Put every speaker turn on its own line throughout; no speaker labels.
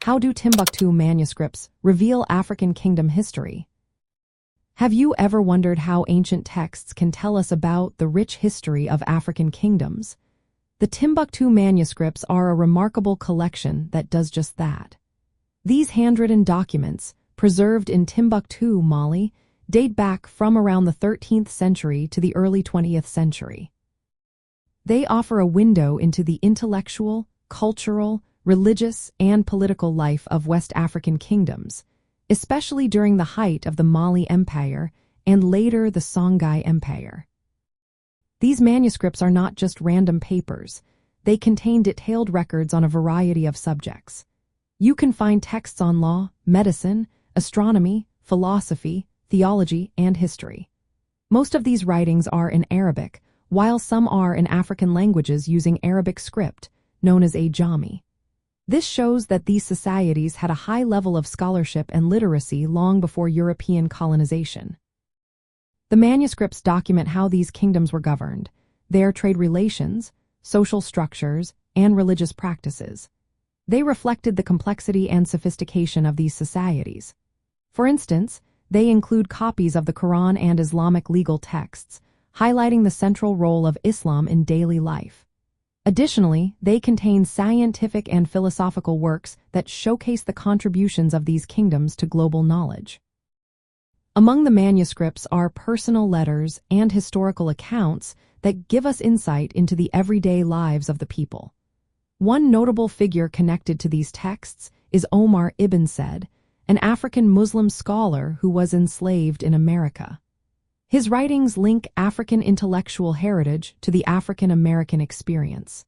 How do Timbuktu manuscripts reveal African kingdom history? Have you ever wondered how ancient texts can tell us about the rich history of African kingdoms? The Timbuktu manuscripts are a remarkable collection that does just that. These handwritten documents, preserved in Timbuktu, Mali, date back from around the 13th century to the early 20th century. They offer a window into the intellectual, cultural, religious, and political life of West African kingdoms, especially during the height of the Mali Empire and later the Songhai Empire. These manuscripts are not just random papers. They contain detailed records on a variety of subjects. You can find texts on law, medicine, astronomy, philosophy, theology, and history. Most of these writings are in Arabic, while some are in African languages using Arabic script, known as Ajami. This shows that these societies had a high level of scholarship and literacy long before European colonization. The manuscripts document how these kingdoms were governed, their trade relations, social structures, and religious practices. They reflected the complexity and sophistication of these societies. For instance, they include copies of the Quran and Islamic legal texts, highlighting the central role of Islam in daily life. Additionally, they contain scientific and philosophical works that showcase the contributions of these kingdoms to global knowledge. Among the manuscripts are personal letters and historical accounts that give us insight into the everyday lives of the people. One notable figure connected to these texts is Omar ibn Said, an African Muslim scholar who was enslaved in America. His writings link African intellectual heritage to the African American experience.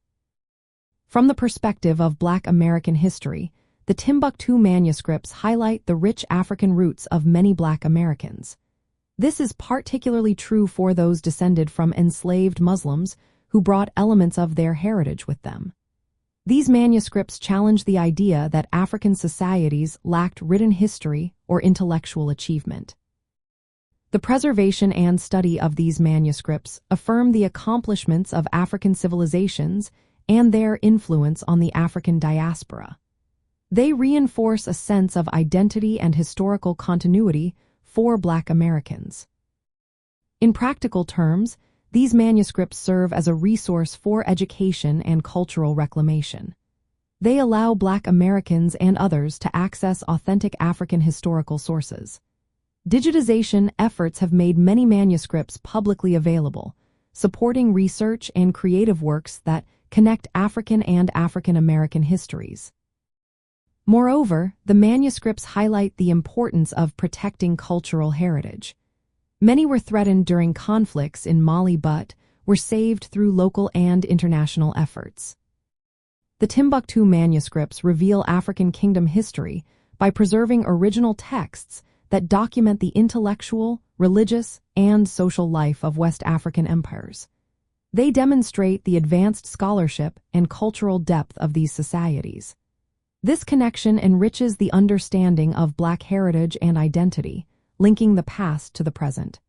From the perspective of Black American history, the Timbuktu manuscripts highlight the rich African roots of many Black Americans. This is particularly true for those descended from enslaved Muslims who brought elements of their heritage with them. These manuscripts challenge the idea that African societies lacked written history or intellectual achievement. The preservation and study of these manuscripts affirm the accomplishments of African civilizations and their influence on the African diaspora. They reinforce a sense of identity and historical continuity for Black Americans. In practical terms, these manuscripts serve as a resource for education and cultural reclamation. They allow Black Americans and others to access authentic African historical sources. Digitization efforts have made many manuscripts publicly available, supporting research and creative works that connect African and African American histories. Moreover, the manuscripts highlight the importance of protecting cultural heritage. Many were threatened during conflicts in Mali but were saved through local and international efforts. The Timbuktu manuscripts reveal African kingdom history by preserving original texts that document the intellectual, religious, and social life of West African empires. They demonstrate the advanced scholarship and cultural depth of these societies. This connection enriches the understanding of Black heritage and identity, linking the past to the present.